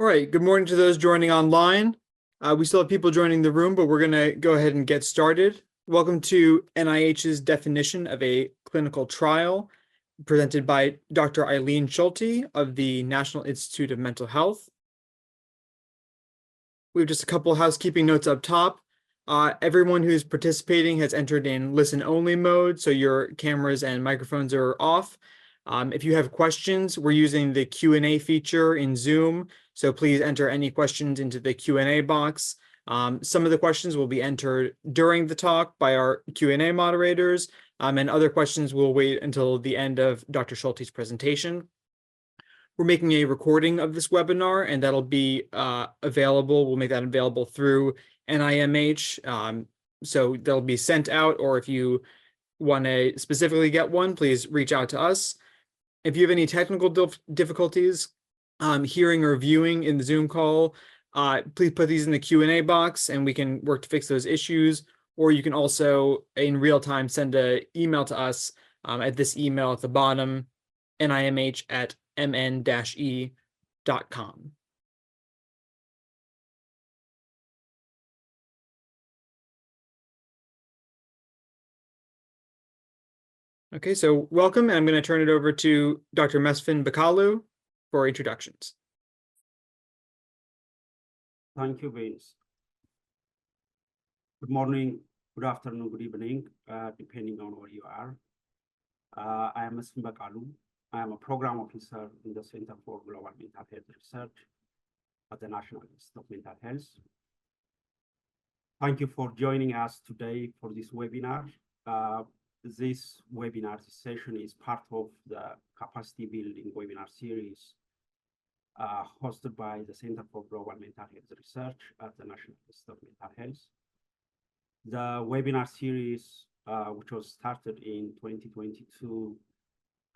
All right, good morning to those joining online. We still have people joining the room, but we're going to go ahead and get started. Welcome to NIH's definition of a clinical trial, presented by Dr. Eileen Schulte of the National Institute of Mental Health. We have just a couple housekeeping notes up top. Everyone who's participating has entered in listen-only mode, so your cameras and microphones are off. If you have questions, we're using the Q&A feature in Zoom, so please enter any questions into the Q&A box. Some of the questions will be entered during the talk by our Q&A moderators, and other questions will wait until the end of Dr. Schulte's presentation. We're making a recording of this webinar, and that'll be available. We'll make that available through NIMH. So they'll be sent out, or if you want to specifically get one, please reach out to us. If you have any technical difficulties hearing or viewing in the Zoom call, please put these in the Q&A box and we can work to fix those issues. Or you can also, in real time, send an email to us at this email at the bottom, nimh@mn-e.com. Okay, so welcome, and I'm going to turn it over to Dr. Mesfin Bakalu for introductions. Thank you, Vince. Good morning, good afternoon, good evening, depending on where you are. I am Mesfin Bakalu. I am a program officer in the Center for Global Mental Health Research at the National Institute of Mental Health. Thank you for joining us today for this webinar. This webinar session is part of the capacity building webinar series hosted by the Center for Global Mental Health Research at the National Institute of Mental Health. The webinar series, which was started in 2022,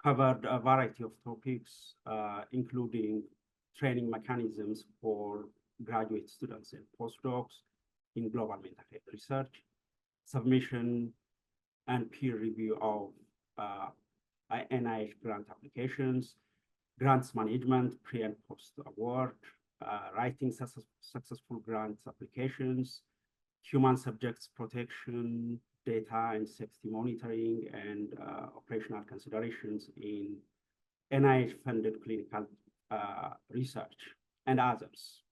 covered a variety of topics, including training mechanisms for graduate students and postdocs in global mental health research, submission and peer review of NIH grant applications, grants management, pre and post award, writing successful grants applications, human subjects protection, data and safety monitoring, and operational considerations in NIH-funded clinical research, and others,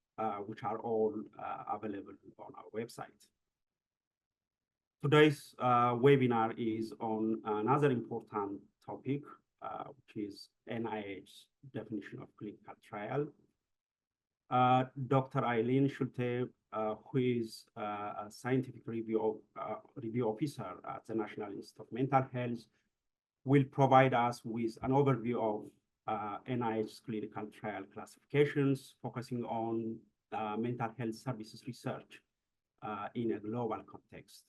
which are all available on our website. Today's webinar is on another important topic, which is NIH's definition of clinical trial. Dr. Eileen Schulte, who is a scientific review officer at the National Institute of Mental Health, will provide us with an overview of NIH's clinical trial classifications, focusing on mental health services research in a global context.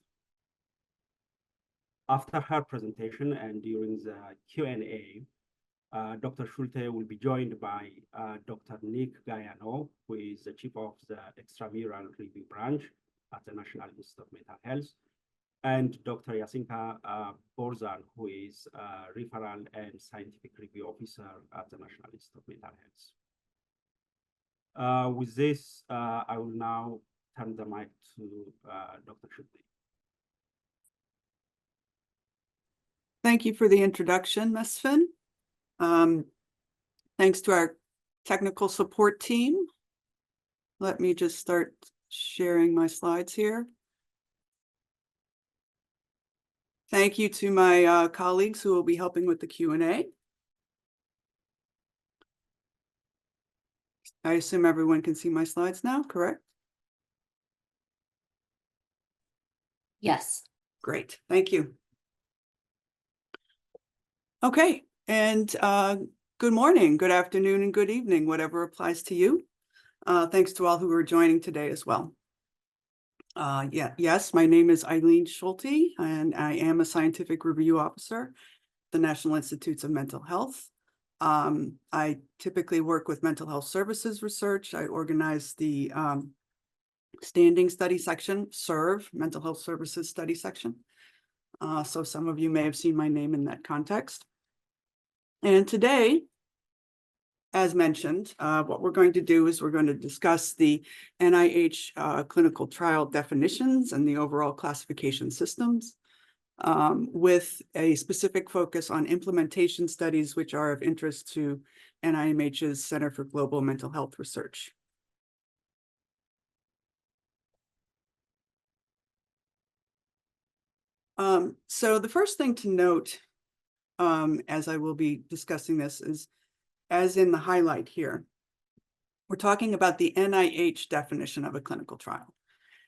After her presentation and during the Q&A, Dr. Schulte will be joined by Dr. Nick Gaiano, who is the chief of the extramural review branch at the National Institute of Mental Health, and Dr. Jasinka Borzan, who is referral and scientific review officer at the National Institute of Mental Health. With this, I will now turn the mic to Dr. Schulte. Thank you for the introduction, Mesfin. Thanks to our technical support team. Let me just start sharing my slides here. Thank you to my colleagues who will be helping with the Q&A. I assume everyone can see my slides now, correct? Yes. Great, thank you. Okay, and good morning, good afternoon, and good evening, whatever applies to you. Thanks to all who are joining today as well. Yes, my name is Eileen Schulte, and I am a scientific review officer at the National Institutes of Mental Health. I typically work with mental health services research. I organize the standing study section, SERVE, Mental Health Services Study Section. So some of you may have seen my name in that context. And today, as mentioned, what we're going to do is we're going to discuss the NIH clinical trial definitions and the overall classification systems, with a specific focus on implementation studies, which are of interest to NIMH's Center for Global Mental Health Research. So the first thing to note, as I will be discussing this, is, as in the highlight here, we're talking about the NIH definition of a clinical trial.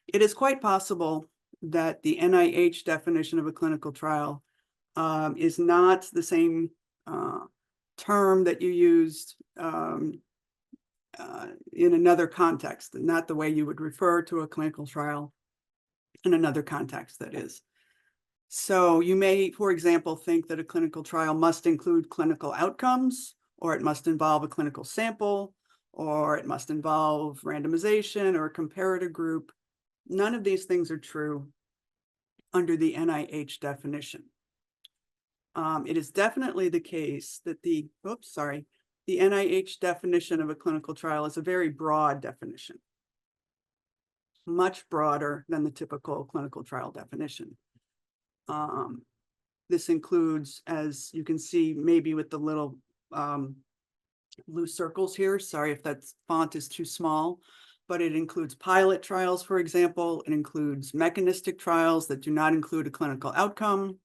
It is quite possible that the NIH definition of a clinical trial is not the same term that you used in another context, not the way you would refer to a clinical trial in another context, that is. So you may, for example, think that a clinical trial must include clinical outcomes, or it must involve a clinical sample, or it must involve randomization or a comparator group. None of these things are true under the NIH definition. It is definitely the case that the NIH definition of a clinical trial is a very broad definition, much broader than the typical clinical trial definition. This includes, as you can see, maybe with the little blue circles here, sorry if that font is too small, but it includes pilot trials, for example. It includes mechanistic trials that do not include a clinical outcome.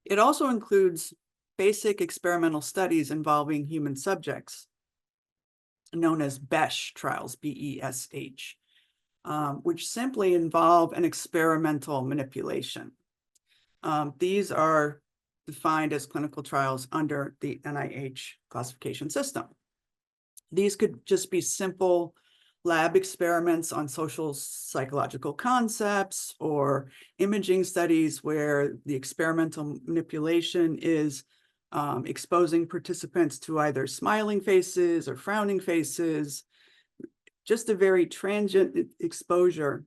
It also includes basic experimental studies involving human subjects, known as BESH trials, B-E-S-H, which simply involve an experimental manipulation. These are defined as clinical trials under the NIH classification system. These could just be simple lab experiments on social psychological concepts, or imaging studies where the experimental manipulation is exposing participants to either smiling faces or frowning faces. Just a very transient exposure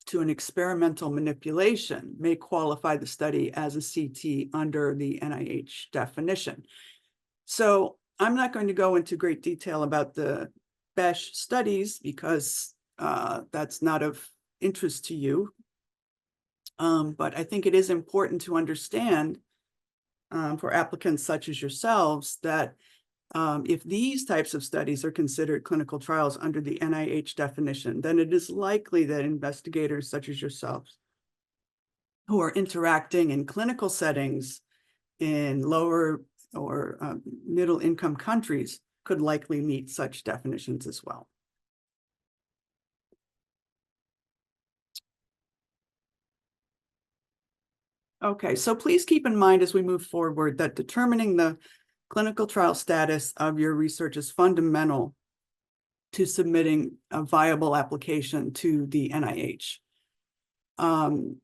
to an experimental manipulation may qualify the study as a CT under the NIH definition. So I'm not going to go into great detail about the BESH studies because that's not of interest to you. But I think it is important to understand for applicants such as yourselves that if these types of studies are considered clinical trials under the NIH definition, then it is likely that investigators such as yourselves who are interacting in clinical settings in lower or middle income countries could likely meet such definitions as well. Okay, so please keep in mind as we move forward that determining the clinical trial status of your research is fundamental to submitting a viable application to the NIH. And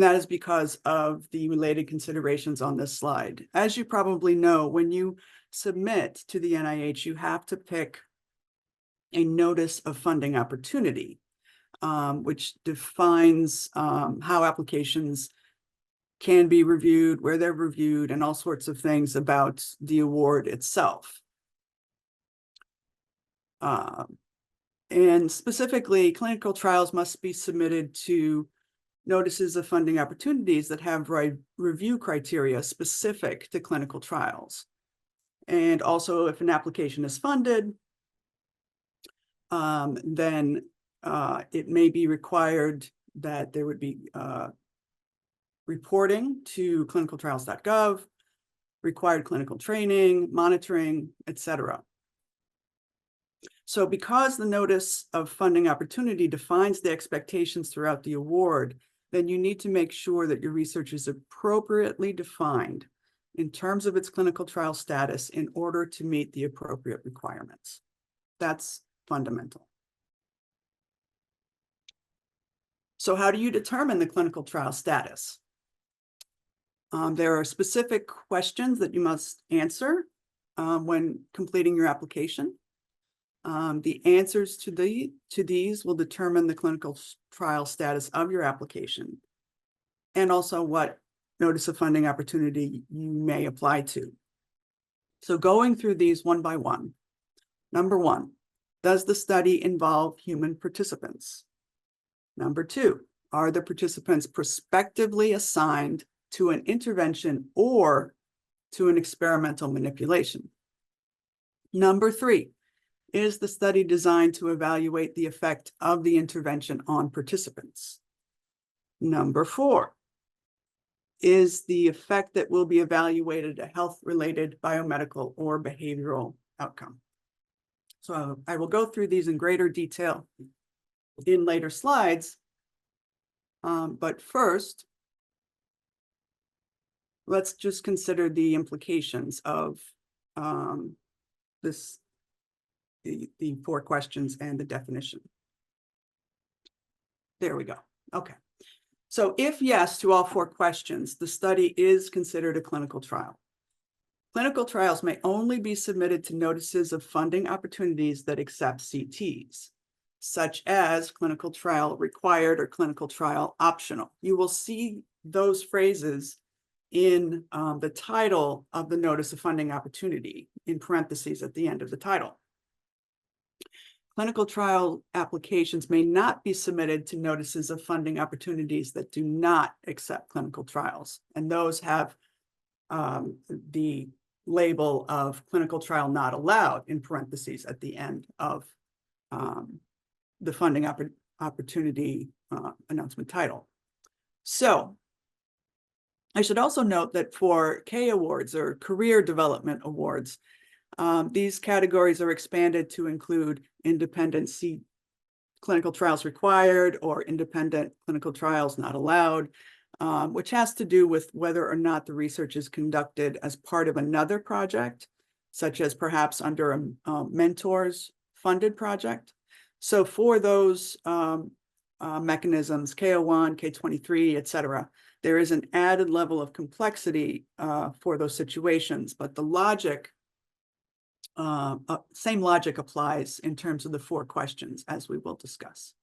that is because of the related considerations on this slide. As you probably know, when you submit to the NIH, you have to pick a notice of funding opportunity, which defines how applications can be reviewed, where they're reviewed, and all sorts of things about the award itself. And specifically, clinical trials must be submitted to notices of funding opportunities that have review criteria specific to clinical trials. And also, if an application is funded, then it may be required that there would be reporting to clinicaltrials.gov, required clinical training, monitoring, etc. So because the notice of funding opportunity defines the expectations throughout the award, then you need to make sure that your research is appropriately defined in terms of its clinical trial status in order to meet the appropriate requirements. That's fundamental. So how do you determine the clinical trial status? There are specific questions that you must answer when completing your application. The answers to these will determine the clinical trial status of your application, and also what notice of funding opportunity you may apply to. So going through these one by one. Number one, does the study involve human participants? Number two, are the participants prospectively assigned to an intervention or to an experimental manipulation? Number three, is the study designed to evaluate the effect of the intervention on participants? Number four, is the effect that will be evaluated a health-related, biomedical, or behavioral outcome? So I will go through these in greater detail in later slides. But first, let's just consider the implications of the 4 questions and the definition. There we go. Okay. So if yes to all 4 questions, the study is considered a clinical trial. Clinical trials may only be submitted to notices of funding opportunities that accept CTs, such as clinical trial required or clinical trial optional. You will see those phrases in the title of the notice of funding opportunity, in parentheses at the end of the title. Clinical trial applications may not be submitted to notices of funding opportunities that do not accept clinical trials, and those have the label of clinical trial not allowed in parentheses at the end of the funding opportunity announcement title. So I should also note that for K awards or career development awards, these categories are expanded to include independent clinical trials required or independent clinical trials not allowed, which has to do with whether or not the research is conducted as part of another project, such as perhaps under a mentor's funded project. So for those mechanisms, K01, K23, et cetera, there is an added level of complexity for those situations, but the logic, same logic applies in terms of the 4 questions, as we will discuss.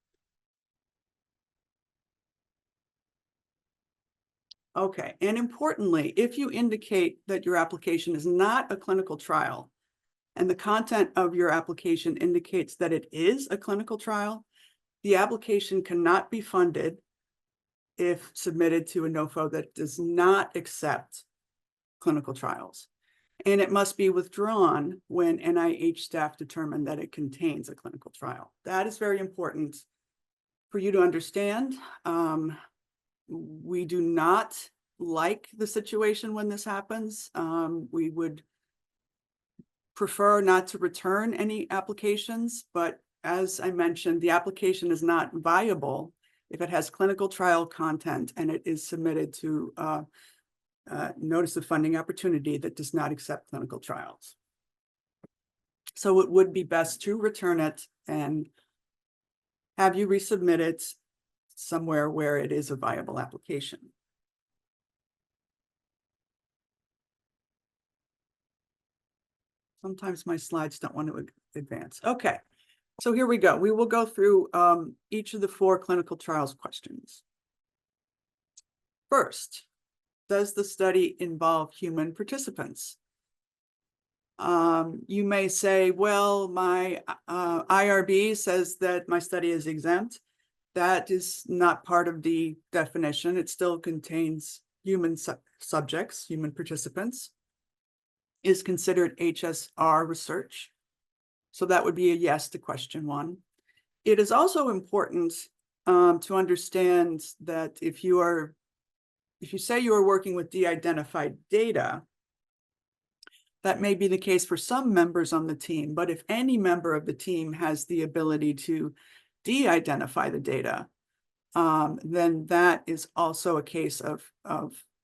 Okay, and importantly, if you indicate that your application is not a clinical trial, and the content of your application indicates that it is a clinical trial, the application cannot be funded if submitted to a NOFO that does not accept clinical trials. And it must be withdrawn when NIH staff determine that it contains a clinical trial. That is very important for you to understand. We do not like the situation when this happens. We would prefer not to return any applications, but as I mentioned, the application is not viable if it has clinical trial content and it is submitted to notice of funding opportunity that does not accept clinical trials. So it would be best to return it and have you resubmit it somewhere where it is a viable application. Sometimes my slides don't want to advance. Okay, so here we go. We will go through each of the 4 clinical trials questions. First, does the study involve human participants? You may say, well, my IRB says that my study is exempt. That is not part of the definition. It still contains human subjects, human participants, is considered HSR research. So that would be a yes to question 1. It is also important to understand that if you say you are working with de-identified data, that may be the case for some members on the team, but if any member of the team has the ability to de-identify the data, then that is also a case of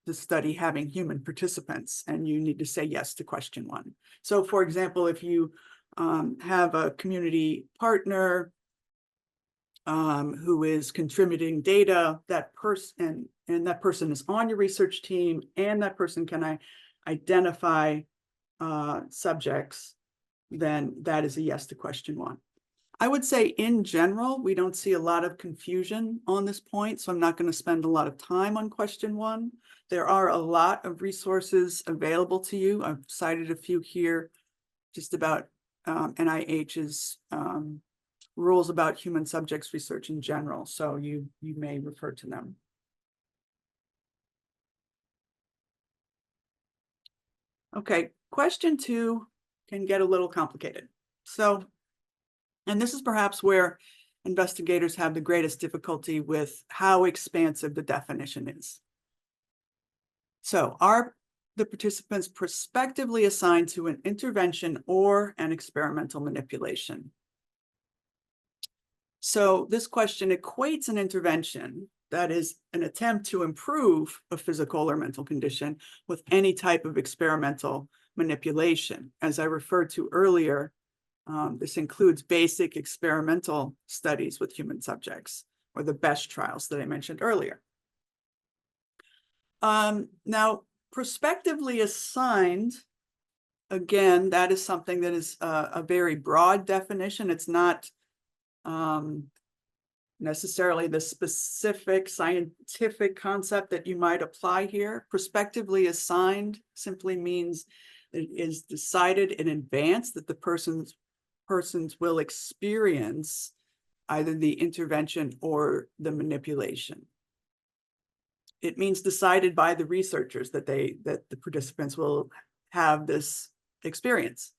the study having human participants, and you need to say yes to question 1. So for example, if you have a community partner who is contributing data, that person and that person is on your research team, and that person can identify subjects, then that is a yes to question 1. I would say in general, we don't see a lot of confusion on this point, so I'm not going to spend a lot of time on question 1. There are a lot of resources available to you. I've cited a few here just about NIH's rules about human subjects research in general, so you may refer to them. Okay, question 2 can get a little complicated. So, and this is perhaps where investigators have the greatest difficulty with how expansive the definition is. So, are the participants prospectively assigned to an intervention or an experimental manipulation? So this question equates an intervention, that is an attempt to improve a physical or mental condition, with any type of experimental manipulation. As I referred to earlier, this includes basic experimental studies with human subjects, or the BESH trials that I mentioned earlier. Now, prospectively assigned, again, that is something that is a very broad definition. It's not necessarily the specific scientific concept that you might apply here. Prospectively assigned simply means it is decided in advance that the persons will experience either the intervention or the manipulation. It means decided by the researchers that the participants will have this experience.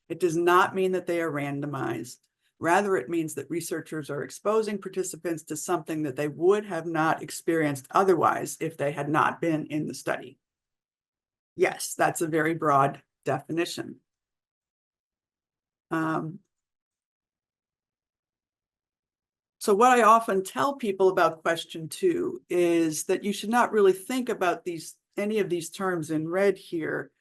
It does not mean that they are randomized. Rather, it means that researchers are exposing participants to something that they would have not experienced otherwise if they had not been in the study. Yes, that's a very broad definition. So what I often tell people about question 2 is that you should not really think about any of these terms in red here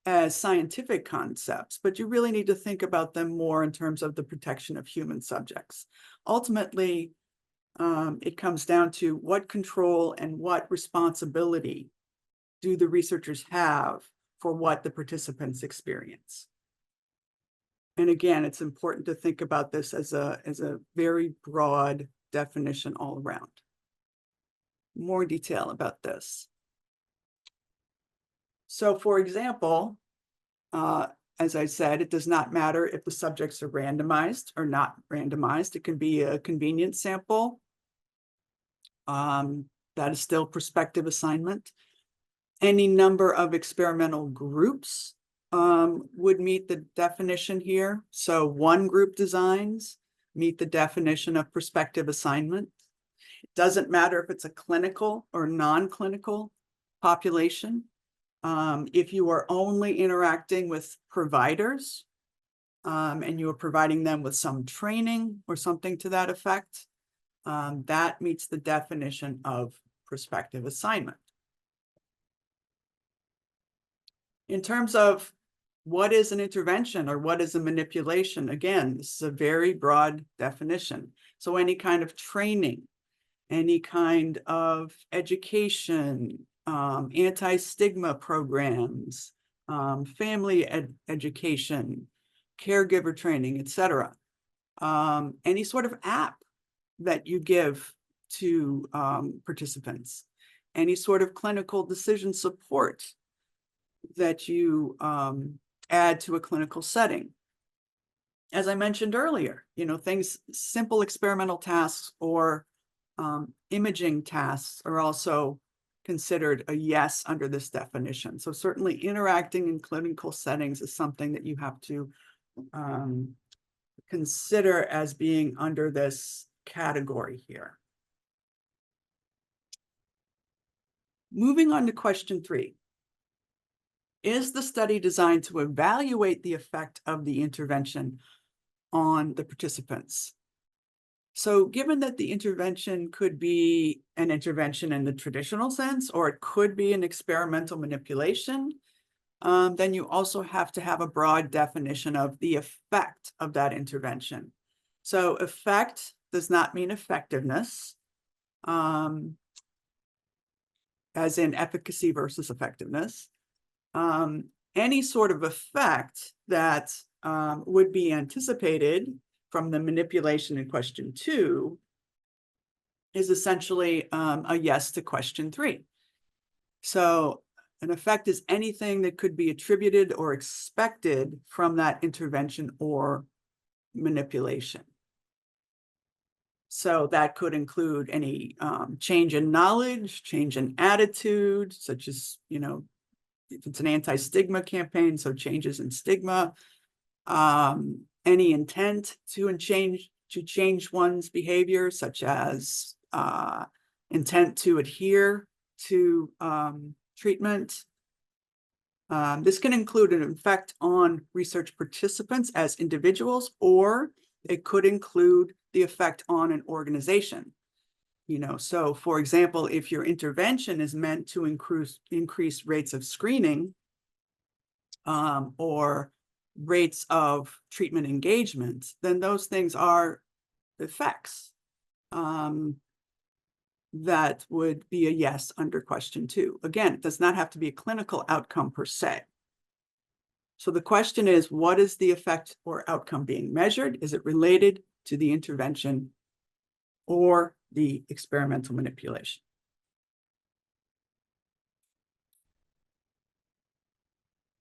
as scientific concepts, but you really need to think about them more in terms of the protection of human subjects. Ultimately, it comes down to what control and what responsibility do the researchers have for what the participants experience. And again, it's important to think about this as a very broad definition all around. More detail about this. So for example, as I said, it does not matter if the subjects are randomized or not randomized. It can be a convenience sample. That is still prospective assignment. Any number of experimental groups would meet the definition here. So 1 group designs meet the definition of prospective assignment. It doesn't matter if it's a clinical or non-clinical population. If you are only interacting with providers and you are providing them with some training or something to that effect, that meets the definition of prospective assignment. In terms of what is an intervention or what is a manipulation, again, this is a very broad definition. So any kind of training, any kind of education, anti-stigma programs, family education, caregiver training, etc. Any sort of app that you give to participants, any sort of clinical decision support that you add to a clinical setting. As I mentioned earlier, things, simple experimental tasks or imaging tasks are also considered a yes under this definition. So certainly interacting in clinical settings is something that you have to consider as being under this category here. Moving on to question 3. Is the study designed to evaluate the effect of the intervention on the participants? So given that the intervention could be an intervention in the traditional sense, or it could be an experimental manipulation, then you also have to have a broad definition of the effect of that intervention. So effect does not mean effectiveness, as in efficacy versus effectiveness. Any sort of effect that would be anticipated from the manipulation in question 2 is essentially a yes to question 3. So an effect is anything that could be attributed or expected from that intervention or manipulation. So that could include any change in knowledge, change in attitude, such as, you know, if it's an anti-stigma campaign, so changes in stigma, any intent to change one's behavior, such as intent to adhere to treatment. This can include an effect on research participants as individuals, or it could include the effect on an organization. You know, so for example, if your intervention is meant to increase rates of screening or rates of treatment engagement, then those things are effects that would be a yes under question 2. Again, it does not have to be a clinical outcome per se. So the question is, what is the effect or outcome being measured? Is it related to the intervention or the experimental manipulation?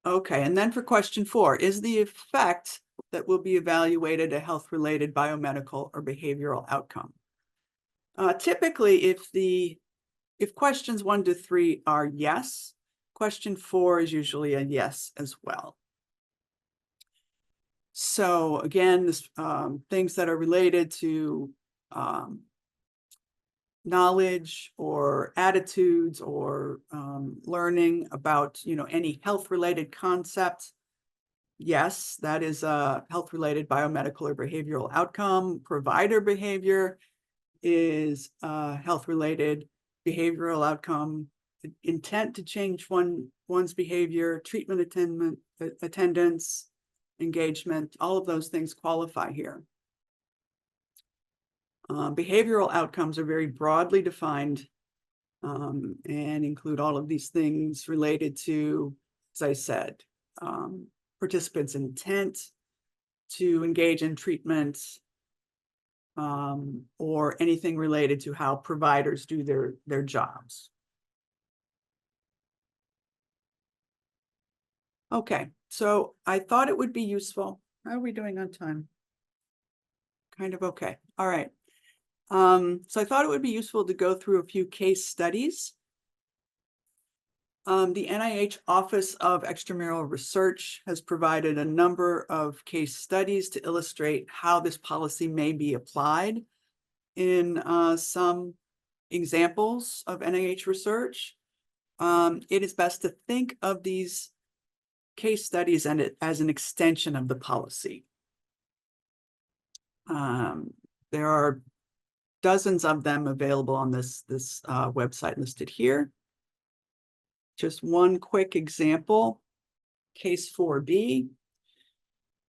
Okay, and then for question 4, is the effect that will be evaluated a health-related biomedical or behavioral outcome? Typically, if questions 1 to 3 are yes, question 4 is usually a yes as well. So again, this, things that are related to knowledge or attitudes or learning about, you know, any health-related concept. Yes, that is a health-related biomedical or behavioral outcome. Provider behavior is a health-related behavioral outcome. Intent to change one's behavior, treatment attendance, engagement, all of those things qualify here. Behavioral outcomes are very broadly defined and include all of these things related to, as I said, participants' intent to engage in treatment or anything related to how providers do their jobs. Okay, so I thought it would be useful. How are we doing on time? Kind of okay. All right. So I thought it would be useful to go through a few case studies. The NIH Office of Extramural Research has provided a number of case studies to illustrate how this policy may be applied in some examples of NIH research. It is best to think of these case studies and as an extension of the policy. There are dozens of them available on this website listed here. Just one quick example, case 4B.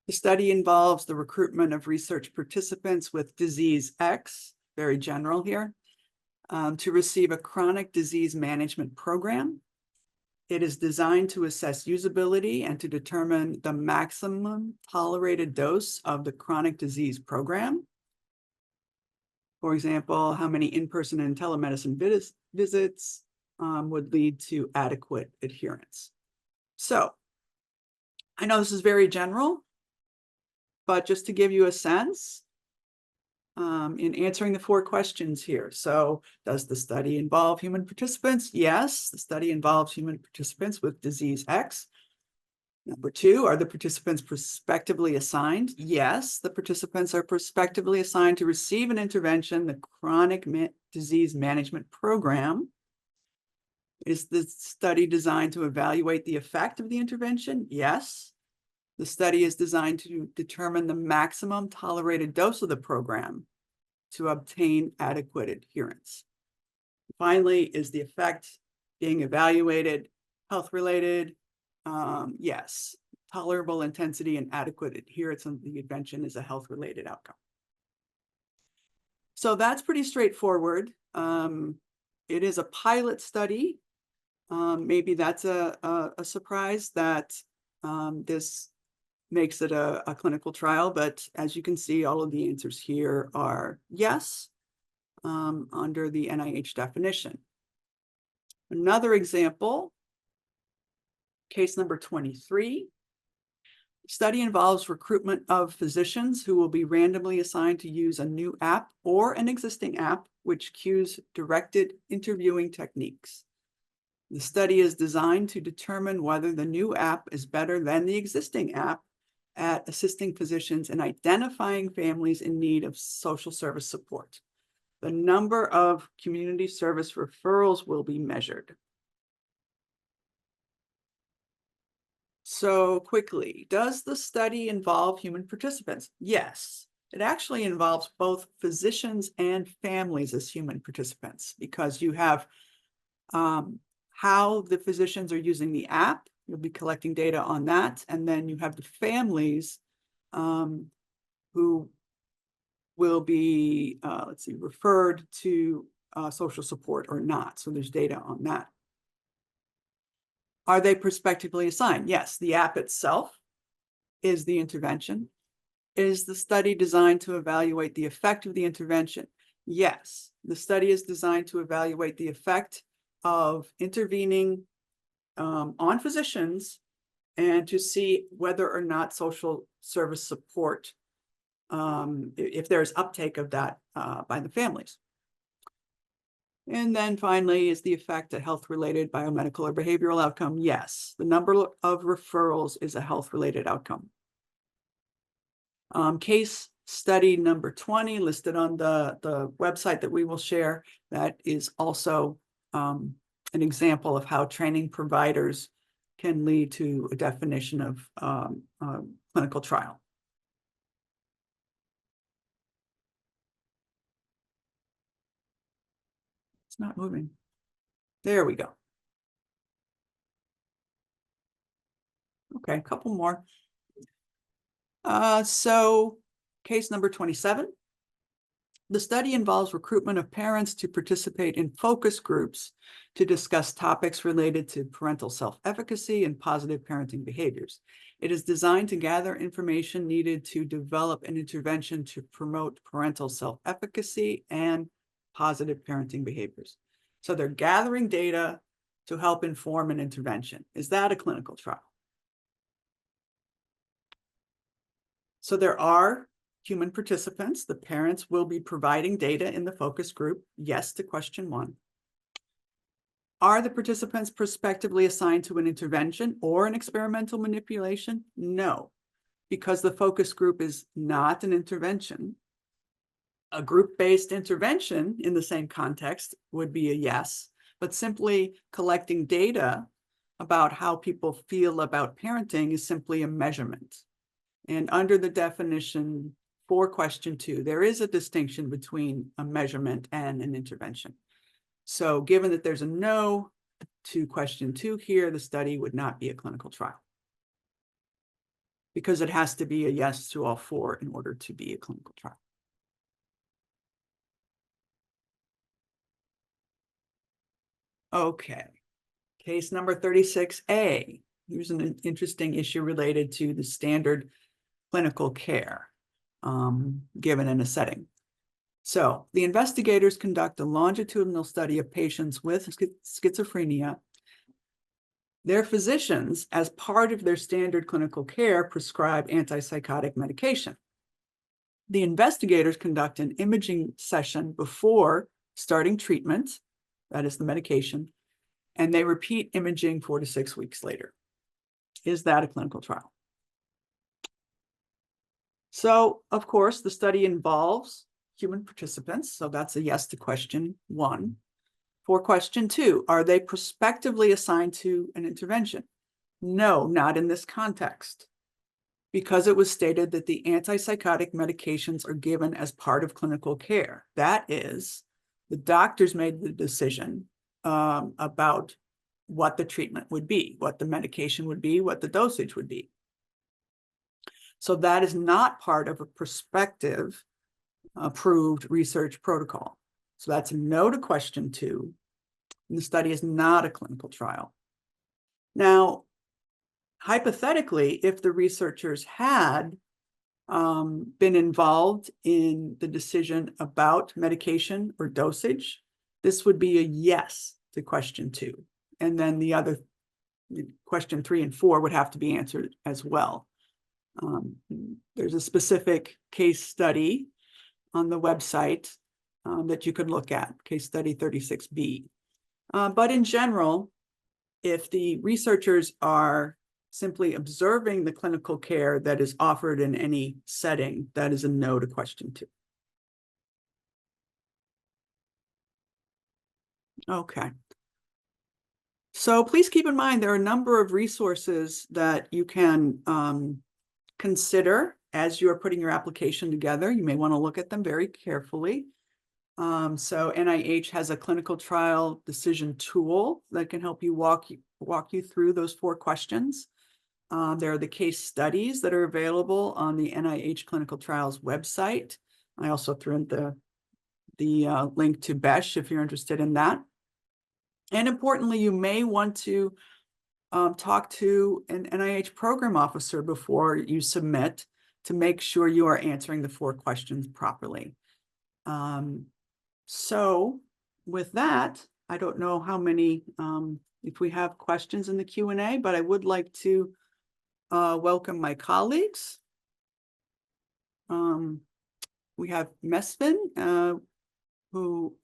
The study involves the recruitment of research participants with disease X, very general here, to receive a chronic disease management program. It is designed to assess usability and to determine the maximum tolerated dose of the chronic disease program. For example, how many in-person and telemedicine visits would lead to adequate adherence. So I know this is very general, but just to give you a sense in answering the 4 questions here. So does the study involve human participants? Yes, the study involves human participants with disease X. Number 2, are the participants prospectively assigned? Yes, the participants are prospectively assigned to receive an intervention, the chronic disease management program. Is the study designed to evaluate the effect of the intervention? Yes. The study is designed to determine the maximum tolerated dose of the program to obtain adequate adherence. Finally, is the effect being evaluated health-related? Yes. Tolerable intensity and adequate adherence of the intervention is a health-related outcome. So that's pretty straightforward. It is a pilot study. Maybe that's a surprise that this makes it a clinical trial, but as you can see, all of the answers here are yes, under the NIH definition. Another example, case number 23. Study involves recruitment of physicians who will be randomly assigned to use a new app or an existing app which cues directed interviewing techniques. The study is designed to determine whether the new app is better than the existing app at assisting physicians in identifying families in need of social service support. The number of community service referrals will be measured. So quickly, does the study involve human participants? Yes, it actually involves both physicians and families as human participants, because you have how the physicians are using the app. You'll be collecting data on that. And then you have the families who will be, referred to social support or not. So there's data on that. Are they prospectively assigned? Yes, the app itself is the intervention. Is the study designed to evaluate the effect of the intervention? Yes, the study is designed to evaluate the effect of intervening on physicians and to see whether or not social service support, if there's uptake of that by the families. And then finally, is the effect a health-related biomedical or behavioral outcome? Yes, the number of referrals is a health-related outcome. Case study number 20 listed on the website that we will share. That is also an example of how training providers can lead to a definition of clinical trial. It's not moving. There we go. Okay, a couple more. So case number 27. The study involves recruitment of parents to participate in focus groups to discuss topics related to parental self-efficacy and positive parenting behaviors. It is designed to gather information needed to develop an intervention to promote parental self-efficacy and positive parenting behaviors. So they're gathering data to help inform an intervention. Is that a clinical trial? So there are human participants. The parents will be providing data in the focus group. Yes to question 1. Are the participants prospectively assigned to an intervention or an experimental manipulation? No, because the focus group is not an intervention. A group-based intervention in the same context would be a yes, but simply collecting data about how people feel about parenting is simply a measurement. And under the definition for question 2, there is a distinction between a measurement and an intervention. So given that there's a no to question 2 here, the study would not be a clinical trial, because it has to be a yes to all 4 in order to be a clinical trial. Okay, case number 36A. Here's an interesting issue related to the standard clinical care given in a setting. So the investigators conduct a longitudinal study of patients with schizophrenia. Their physicians, as part of their standard clinical care, prescribe antipsychotic medication. The investigators conduct an imaging session before starting treatment, that is the medication, and they repeat imaging 4 to 6 weeks later. Is that a clinical trial? So, of course, the study involves human participants, so that's a yes to question 1. For question 2, are they prospectively assigned to an intervention? No, not in this context, because it was stated that the antipsychotic medications are given as part of clinical care. That is, the doctors made the decision about what the treatment would be, what the medication would be, what the dosage would be. So that is not part of a prospective approved research protocol. So that's a no to question 2. And the study is not a clinical trial. Now, hypothetically, if the researchers had been involved in the decision about medication or dosage, this would be a yes to question 2. And then the other question 3 and 4 would have to be answered as well. There's a specific case study on the website that you could look at, case study 36B. But in general, if the researchers are simply observing the clinical care that is offered in any setting, that is a no to question 2. Okay. So please keep in mind, there are a number of resources that you can consider as you're putting your application together. You may want to look at them very carefully. So NIH has a clinical trial decision tool that can help you walk you through those 4 questions. There are the case studies that are available on the NIH clinical trials website. I also threw in the link to BESH if you're interested in that. And importantly, you may want to talk to an NIH program officer before you submit to make sure you are answering the 4 questions properly. So with that, I don't know how many, if we have questions in the Q&A, but I would like to welcome my colleagues. We have Mesvin, who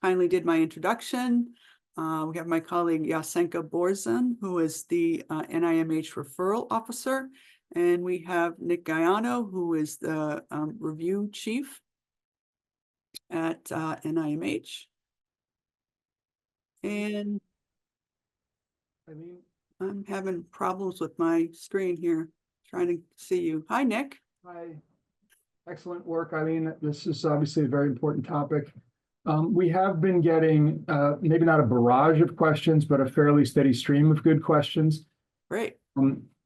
kindly did my introduction. We have my colleague Yasenka Borzan, who is the NIMH referral officer. And we have Nick Gaiano, who is the review chief at NIMH. And I'm having problems with my screen here, trying to see you. Hi, Nick. Hi. Excellent work, Eileen. This is obviously a very important topic. We have been getting maybe not a barrage of questions, but a fairly steady stream of good questions. Great.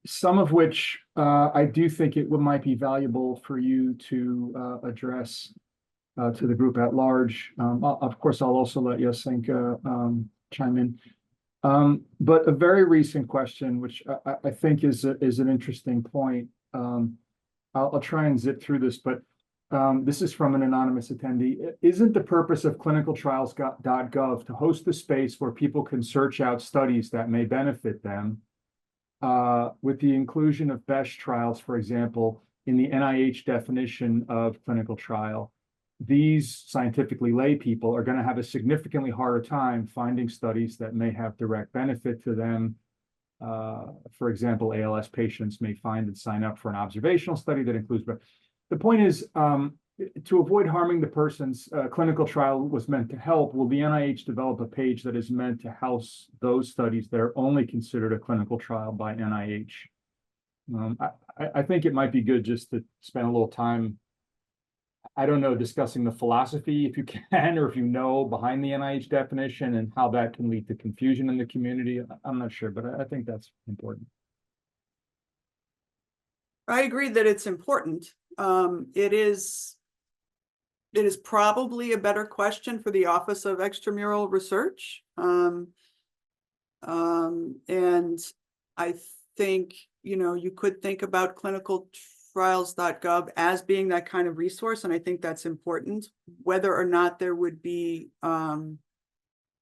Some of which I do think it might be valuable for you to address to the group at large. Of course, I'll also let Yasenka chime in. But a very recent question, which I think is an interesting point. I'll try and zip through this, but this is from an anonymous attendee. Isn't the purpose of clinicaltrials.gov to host a space where people can search out studies that may benefit them? With the inclusion of BESH trials, for example, in the NIH definition of clinical trial, these scientifically lay people are going to have a significantly harder time finding studies that may have direct benefit to them. For example, ALS patients may find and sign up for an observational study that includes, but the point is, to avoid harming the person's clinical trial was meant to help. Will the NIH develop a page that is meant to house those studies that are only considered a clinical trial by NIH? I think it might be good just to spend a little time, I don't know, discussing the philosophy, if you can, or if you know, behind the NIH definition and how that can lead to confusion in the community. I'm not sure, but I think that's important. I agree that it's important. It is probably a better question for the Office of Extramural Research. And I think, you could think about clinicaltrials.gov as being that kind of resource. And I think that's important. Whether or not there would be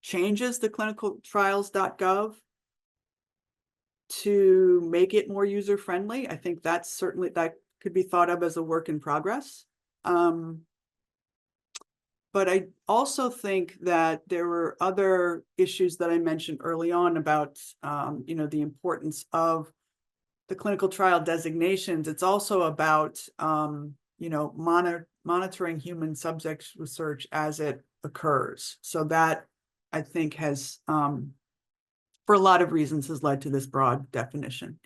changes to clinicaltrials.gov to make it more user-friendly, I think that's certainly, that could be thought of as a work in progress. But I also think that there were other issues that I mentioned early on about, the importance of the clinical trial designations. It's also about, monitoring human subject research as it occurs. So that, I think, has, for a lot of reasons, has led to this broad definition.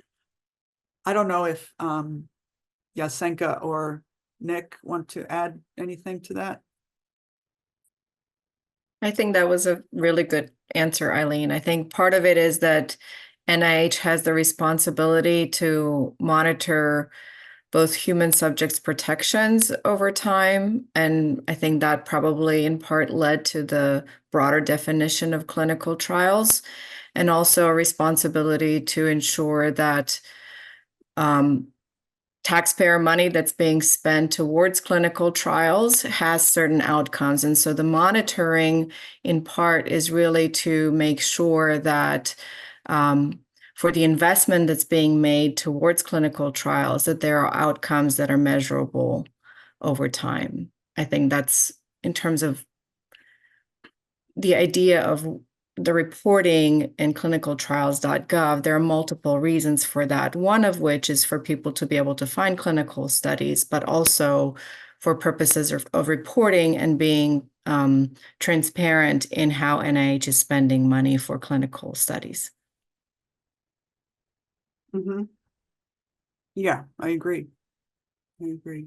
I don't know if Yasenka or Nick want to add anything to that. I think that was a really good answer, Eileen. I think part of it is that NIH has the responsibility to monitor both human subjects protections over time. And I think that probably in part led to the broader definition of clinical trials, and also a responsibility to ensure that taxpayer money that's being spent towards clinical trials has certain outcomes. And so the monitoring in part is really to make sure that for the investment that's being made towards clinical trials, that there are outcomes that are measurable over time. I think that's in terms of the idea of the reporting in clinicaltrials.gov. There are multiple reasons for that, one of which is for people to be able to find clinical studies, but also for purposes of reporting and being transparent in how NIH is spending money for clinical studies. Mm-hmm. Yeah, I agree. I agree.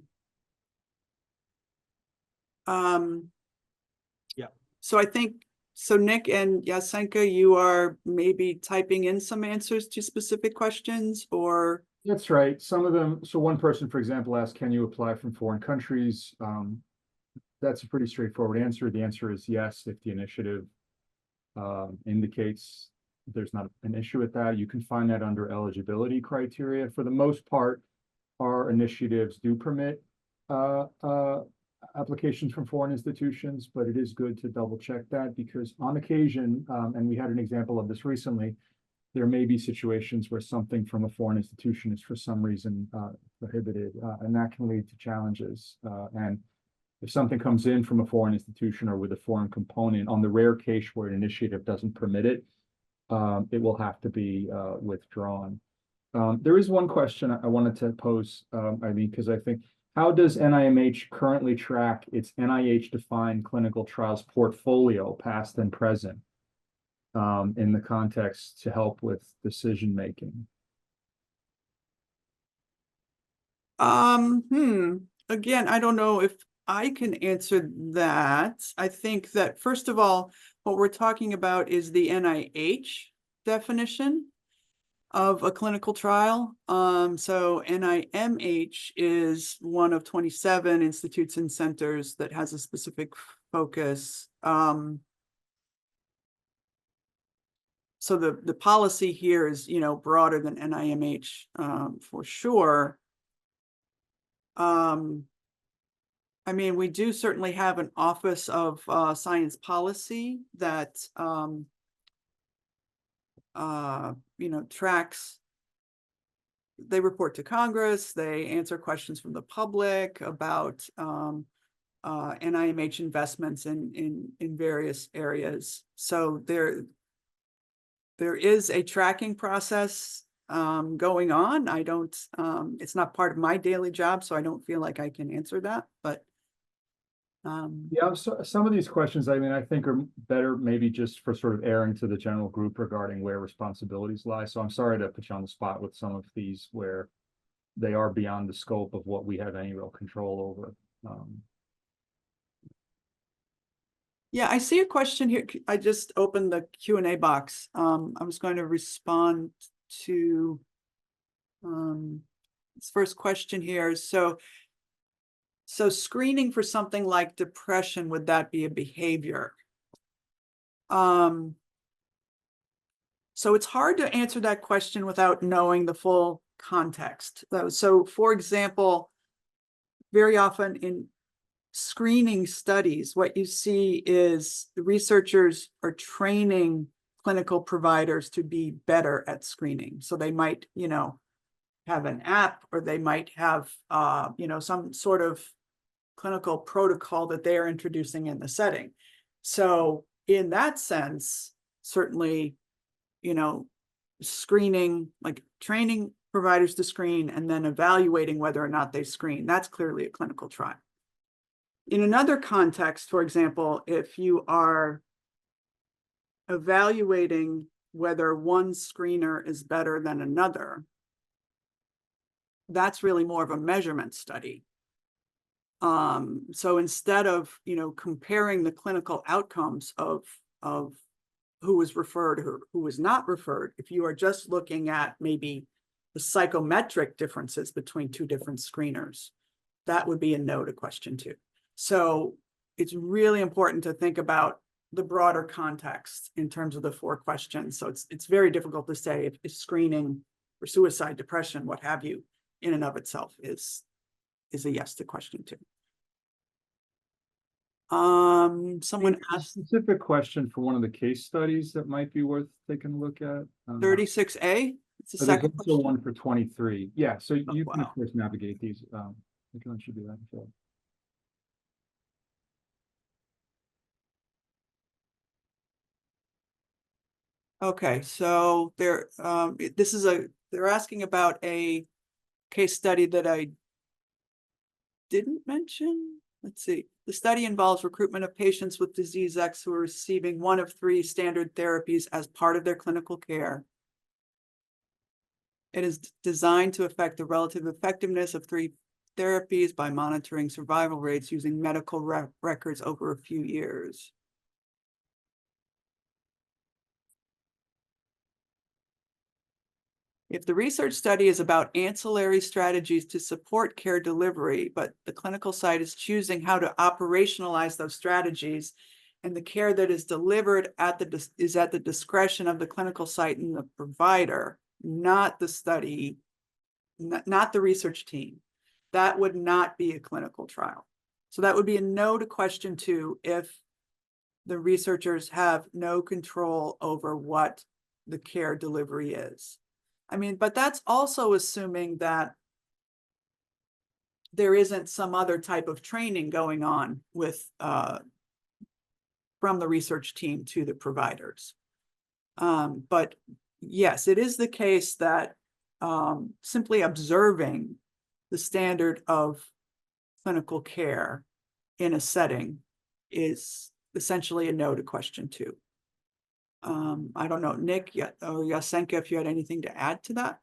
Yeah. So I think, so Nick and Yasenka, you are maybe typing in some answers to specific questions, or? That's right. Some of them, so one person, for example, asked, can you apply from foreign countries? That's a pretty straightforward answer. The answer is yes, if the initiative indicates there's not an issue with that. You can find that under eligibility criteria. For the most part, our initiatives do permit applications from foreign institutions, but it is good to double check that, because on occasion, and we had an example of this recently, there may be situations where something from a foreign institution is for some reason prohibited, and that can lead to challenges. And if something comes in from a foreign institution or with a foreign component, on the rare case where an initiative doesn't permit it, it will have to be withdrawn. There is one question I wanted to pose, Eileen, because I think, how does NIMH currently track its NIH-defined clinical trials portfolio, past and present, in the context to help with decision-making? Again, I don't know if I can answer that. I think that, first of all, what we're talking about is the NIH definition of a clinical trial. So NIMH is one of 27 institutes and centers that has a specific focus. So the policy here is, broader than NIMH, for sure. I mean, we do certainly have an Office of Science Policy that tracks. They report to Congress. They answer questions from the public about NIMH investments in various areas. So there is a tracking process going on. I don't. It's not part of my daily job, so I don't feel like I can answer that. But yeah, so some of these questions, I mean, I think are better maybe just for sort of airing to the general group regarding where responsibilities lie. So I'm sorry to put you on the spot with some of these where they are beyond the scope of what we have any real control over. Yeah, I see a question here. I just opened the Q&A box. I was going to respond to this first question here. So screening for something like depression, would that be a behavior? So it's hard to answer that question without knowing the full context. So for example, very often in screening studies, what you see is the researchers are training clinical providers to be better at screening. So they might, have an app, or they might have, some sort of clinical protocol that they are introducing in the setting. So in that sense, certainly, screening, like training providers to screen and then evaluating whether or not they screen, that's clearly a clinical trial. In another context, for example, if you are evaluating whether one screener is better than another, that's really more of a measurement study. So instead of, comparing the clinical outcomes of who was referred or who was not referred, if you are just looking at maybe the psychometric differences between two different screeners, that would be a no to question 2. So it's really important to think about the broader context in terms of the 4 questions. So it's very difficult to say if screening for suicide, depression, what have you, in and of itself is a yes to question 2. Someone A asked specific question for one of the case studies that might be worth taking a look at. 36A. It's the There's second also question. one for 23. Yeah, so you can of wow. course navigate these. I can let you do that. So. Okay, so they're asking about a case study that I didn't mention. Let's see. The study involves recruitment of patients with disease X who are receiving one of 3 standard therapies as part of their clinical care. It is designed to affect the relative effectiveness of 3 therapies by monitoring survival rates using medical records over a few years. If the research study is about ancillary strategies to support care delivery, but the clinical site is choosing how to operationalize those strategies, and the care that is delivered is at the discretion of the clinical site and the provider, not the study, not the research team, that would not be a clinical trial. So that would be a no to question 2 if the researchers have no control over what the care delivery is. I mean, but that's also assuming that there isn't some other type of training going on with from the research team to the providers. But yes, it is the case that simply observing the standard of clinical care in a setting is essentially a no to question 2. I don't know, Nick or Yasenka, if you had anything to add to that.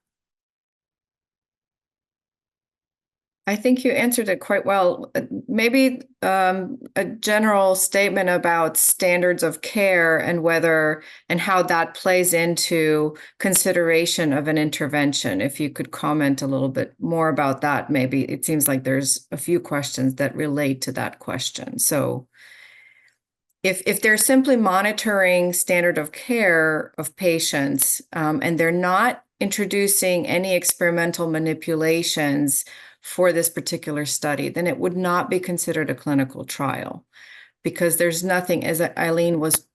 I think you answered it quite well. Maybe a general statement about standards of care and whether and how that plays into consideration of an intervention. If you could comment a little bit more about that, maybe. It seems like there's a few questions that relate to that question. So if they're simply monitoring standard of care of patients and they're not introducing any experimental manipulations for this particular study, then it would not be considered a clinical trial because there's nothing, as Eileen was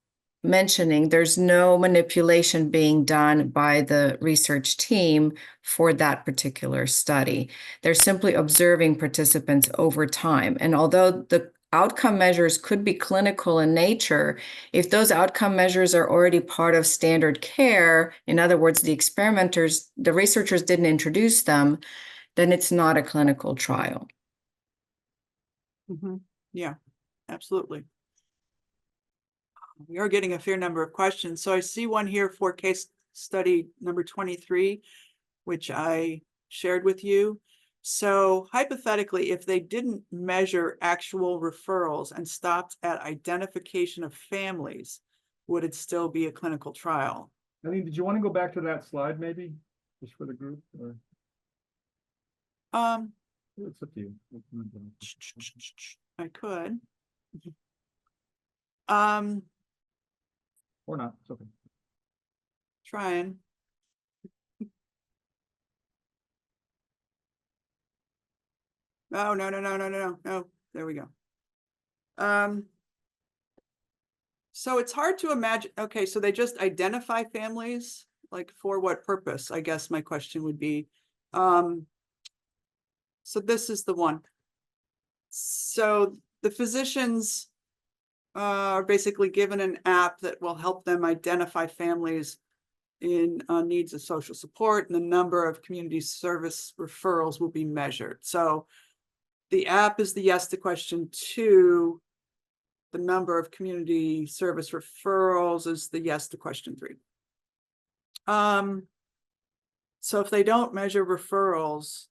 mentioning, there's no manipulation being done by the research team for that particular study. They're simply observing participants over time. And although the outcome measures could be clinical in nature, if those outcome measures are already part of standard care, in other words, the researchers didn't introduce them, then it's not a clinical trial. Yeah, absolutely. We are getting a fair number of questions. So I see one here for case study number 23, which I shared with you. So hypothetically, if they didn't measure actual referrals and stopped at identification of families, would it still be a clinical trial? Eileen, did you want to go back to that slide maybe, just for the group? Or? It's up to you. I could. Or not, it's okay. Trying. Oh, no. There we go. So it's hard to imagine. Okay, so they just identify families, like for what purpose? I guess my question would be. So this is the one. So the physicians are basically given an app that will help them identify families in needs of social support, and the number of community service referrals will be measured. So the app is the yes to question 2. The number of community service referrals is the yes to question 3. So if they don't measure referrals,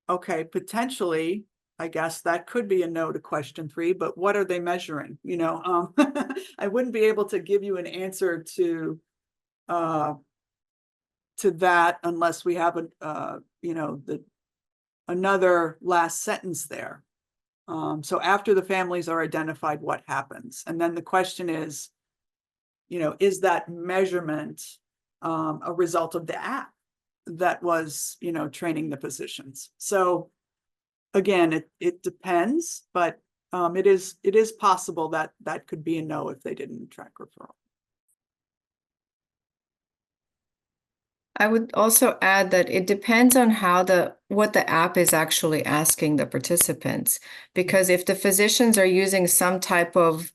okay, potentially, I guess that could be a no to question 3, but what are they measuring? You know, I wouldn't be able to give you an answer to to that unless we have another last sentence there. So after the families are identified, what happens? And then the question is, is that measurement a result of the app that was, training the physicians? So again, it depends, but it is possible that that could be a no if they didn't track referral. I would also add that it depends on what the app is actually asking the participants. Because if the physicians are using some type of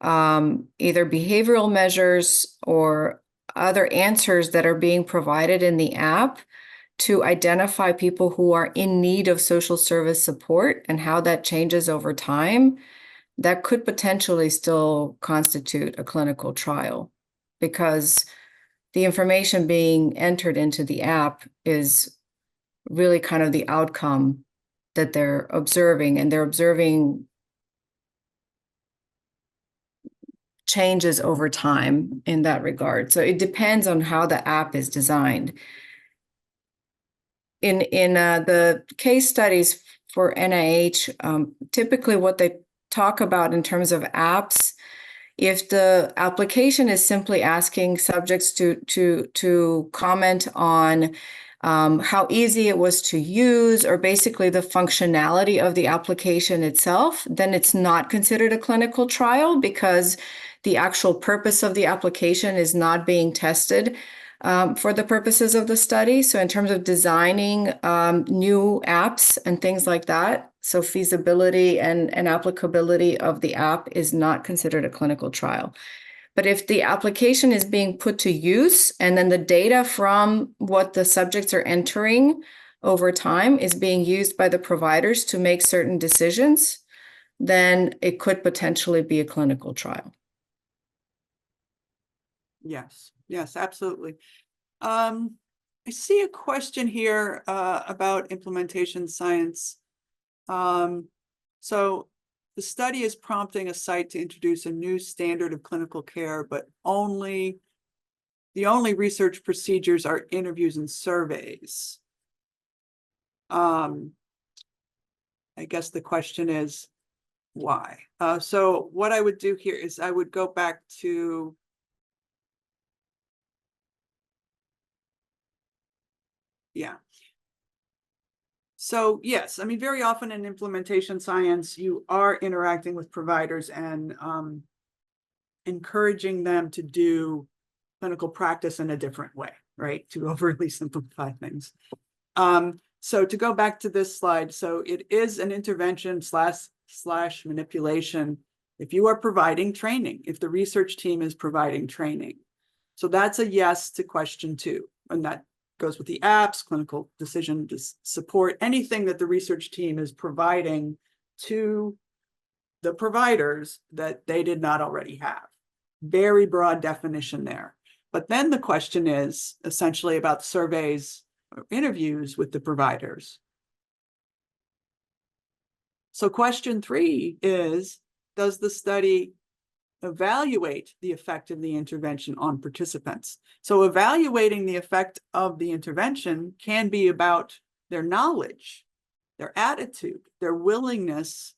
either behavioral measures or other answers that are being provided in the app to identify people who are in need of social service support and how that changes over time, that could potentially still constitute a clinical trial, because the information being entered into the app is really kind of the outcome that they're observing, and they're observing changes over time in that regard. So it depends on how the app is designed. In the case studies for NIH, typically what they talk about in terms of apps, if the application is simply asking subjects to comment on how easy it was to use, or basically the functionality of the application itself, then it's not considered a clinical trial, because the actual purpose of the application is not being tested for the purposes of the study. So in terms of designing new apps and things like that, so feasibility and applicability of the app is not considered a clinical trial. But if the application is being put to use, and then the data from what the subjects are entering over time is being used by the providers to make certain decisions, then it could potentially be a clinical trial. Yes, absolutely. I see a question here about implementation science. So the study is prompting a site to introduce a new standard of clinical care, but the only research procedures are interviews and surveys. I guess the question is why? So what I would do here is I would go back to So yes, I mean, very often in implementation science, you are interacting with providers and encouraging them to do clinical practice in a different way, right? To overly simplify things. So to go back to this slide, so it is an intervention slash manipulation if you are providing training, if the research team is providing training. So that's a yes to question 2, and that goes with the apps, clinical decision support, anything that the research team is providing to the providers that they did not already have. Very broad definition there. But then the question is essentially about surveys or interviews with the providers. So question 3 is, does the study evaluate the effect of the intervention on participants? So evaluating the effect of the intervention can be about their knowledge, their attitude, their willingness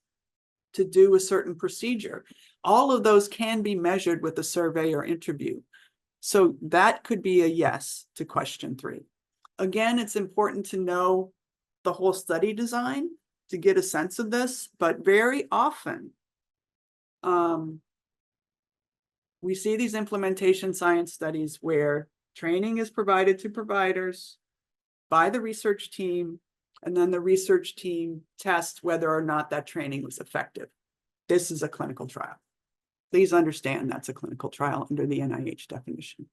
to do a certain procedure. All of those can be measured with a survey or interview. So that could be a yes to question 3. Again, it's important to know the whole study design to get a sense of this, but very often, we see these implementation science studies where training is provided to providers by the research team, and then the research team tests whether or not that training was effective. This is a clinical trial. Please understand that's a clinical trial under the NIH definition.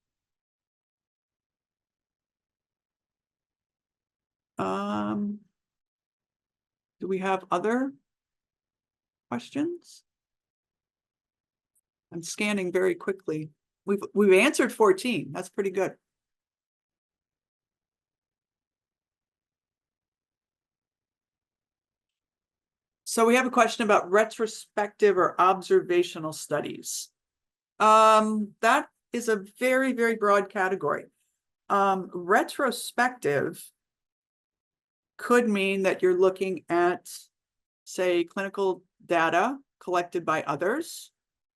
Do we have other questions? I'm scanning very quickly. We've answered 14. That's pretty good. So we have a question about retrospective or observational studies. That is a very, very broad category. Retrospective could mean that you're looking at, say, clinical data collected by others,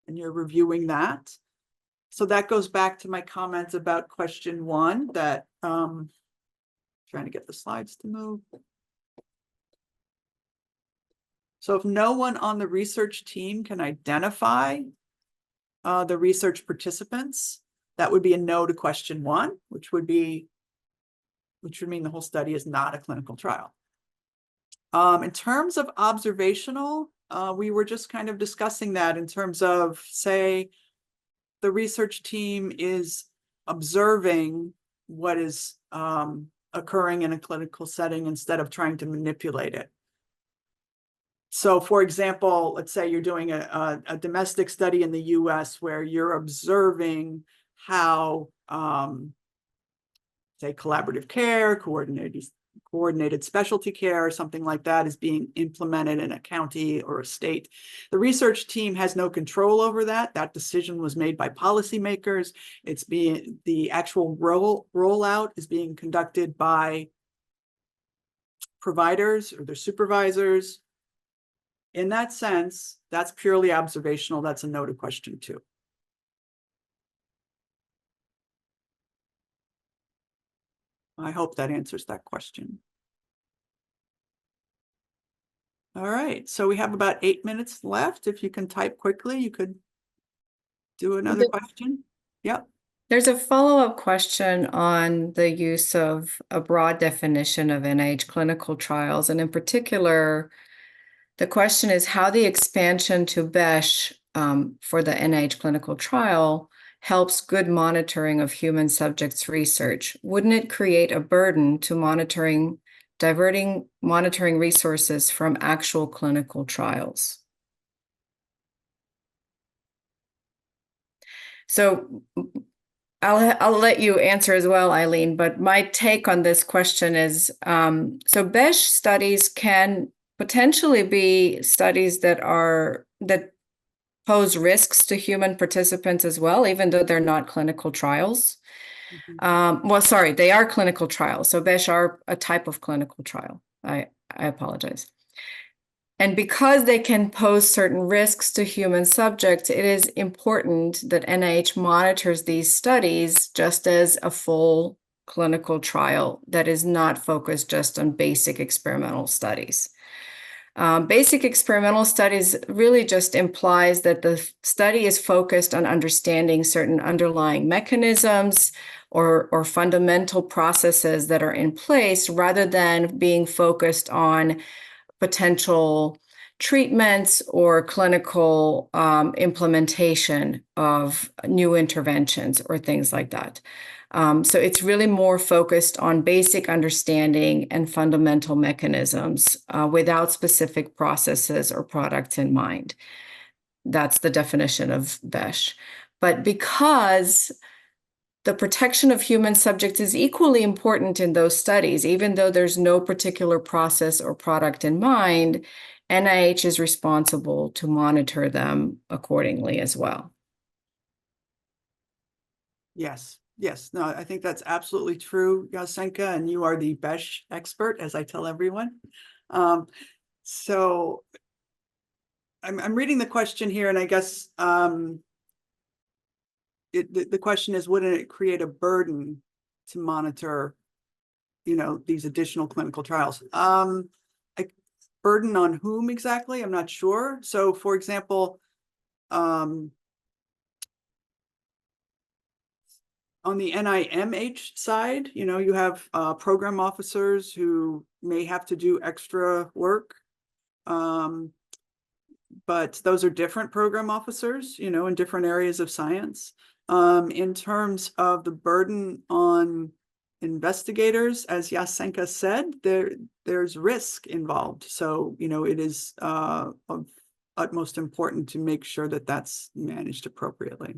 and you're reviewing that. So that goes back to my comments about question 1 that, trying to get the slides to move. So if no one on the research team can identify the research participants, that would be a no to question 1, which would mean the whole study is not a clinical trial. In terms of observational, we were just kind of discussing that in terms of, say, the research team is observing what is occurring in a clinical setting instead of trying to manipulate it. So, for example, let's say you're doing a domestic study in the US where you're observing how, say, collaborative care, coordinated specialty care, or something like that is being implemented in a county or a state. The research team has no control over that. That decision was made by policymakers. The actual rollout is being conducted by providers or their supervisors. In that sense, that's purely observational. That's a no to question 2. I hope that answers that question. All right, so we have about 8 minutes left. If you can type quickly, you could do another question. Yep. There's a follow-up question on the use of a broad definition of NIH clinical trials, and in particular, the question is how the expansion to BESH for the NIH clinical trial helps good monitoring of human subjects research. Wouldn't it create a burden to diverting monitoring resources from actual clinical trials? So I'll let you answer as well, Eileen, but my take on this question is, so BESH studies can potentially be studies that pose risks to human participants as well, even though they're not clinical trials. Well, sorry, they are clinical trials. So BESH are a type of clinical trial. I apologize. And because they can pose certain risks to human subjects, it is important that NIH monitors these studies just as a full clinical trial that is not focused just on basic experimental studies. Basic experimental studies really just implies that the study is focused on understanding certain underlying mechanisms or fundamental processes that are in place rather than being focused on potential treatments or clinical implementation of new interventions or things like that. So it's really more focused on basic understanding and fundamental mechanisms without specific processes or products in mind. That's the definition of BESH. But because the protection of human subjects is equally important in those studies, even though there's no particular process or product in mind, NIH is responsible to monitor them accordingly as well. Yes. Yes, no, I think that's absolutely true, Yasenka, and you are the BESH expert, as I tell everyone. So I'm reading the question here, and I guess the question is, wouldn't it create a burden to monitor, these additional clinical trials? A burden on whom exactly? I'm not sure. So, for example, on the NIMH side, you have program officers who may have to do extra work. But those are different program officers, in different areas of science. In terms of the burden on investigators, as Yasenka said, there's risk involved. So, it is of utmost important to make sure that that's managed appropriately.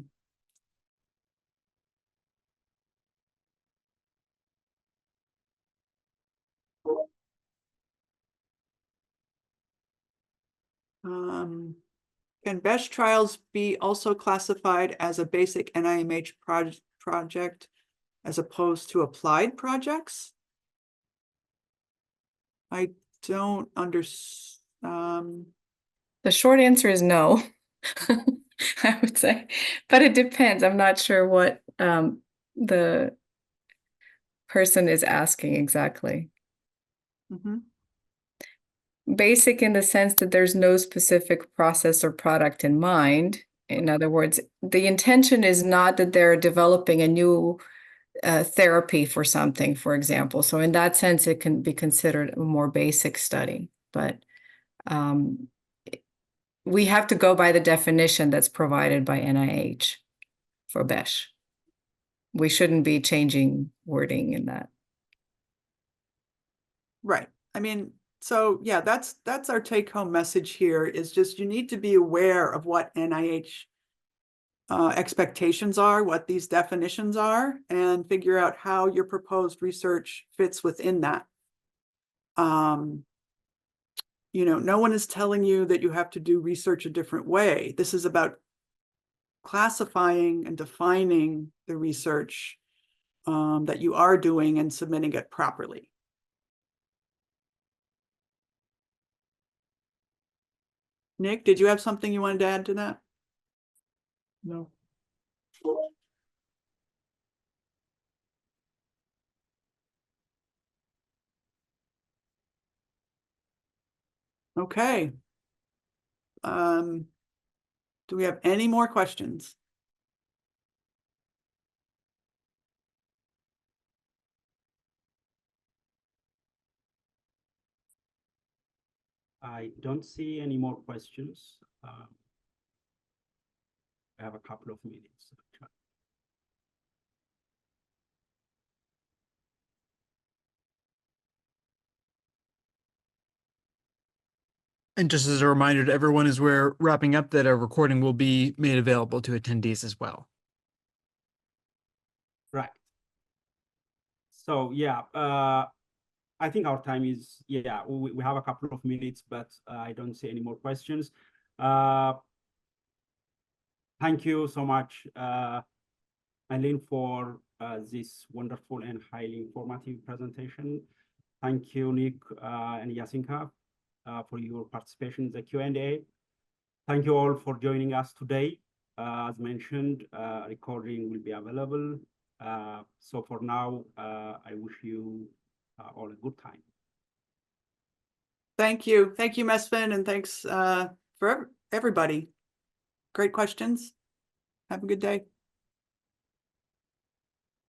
Can BESH trials be also classified as a basic NIMH project? as opposed to applied projects? I don't The short answer is no, I would say, but it depends. I'm not sure what the person is asking exactly. mhm. Basic in the sense that there's no specific process or product in mind. In other words, the intention is not that they're developing a new therapy for something, for example. So in that sense, it can be considered a more basic study, but we have to go by the definition that's provided by NIH for BESH. We shouldn't be changing wording in that. Right. I mean, so yeah, that's our take-home message here, is just you need to be aware of what NIH expectations are, what these definitions are, and figure out how your proposed research fits within that. You know, no one is telling you that you have to do research a different way. This is about classifying and defining the research that you are doing and submitting it properly. Nick, did you have something you wanted to add to that? No. Okay. Do we have any more questions? I don't see any more questions. I have a couple of minutes. And just as a reminder to everyone, as we're wrapping up, that a recording will be made available to attendees as well. Right. So yeah, I think our time is, yeah, we have a couple of minutes, but I don't see any more questions. Thank you so much, Eileen, for this wonderful and highly informative presentation. Thank you, Nick and Jasinka, for your participation in the Q&A. Thank you all for joining us today. As mentioned, recording will be available. So for now, I wish you all a good time. Thank you. Thank you, Mesfin, and thanks for everybody. Great questions. Have a good day.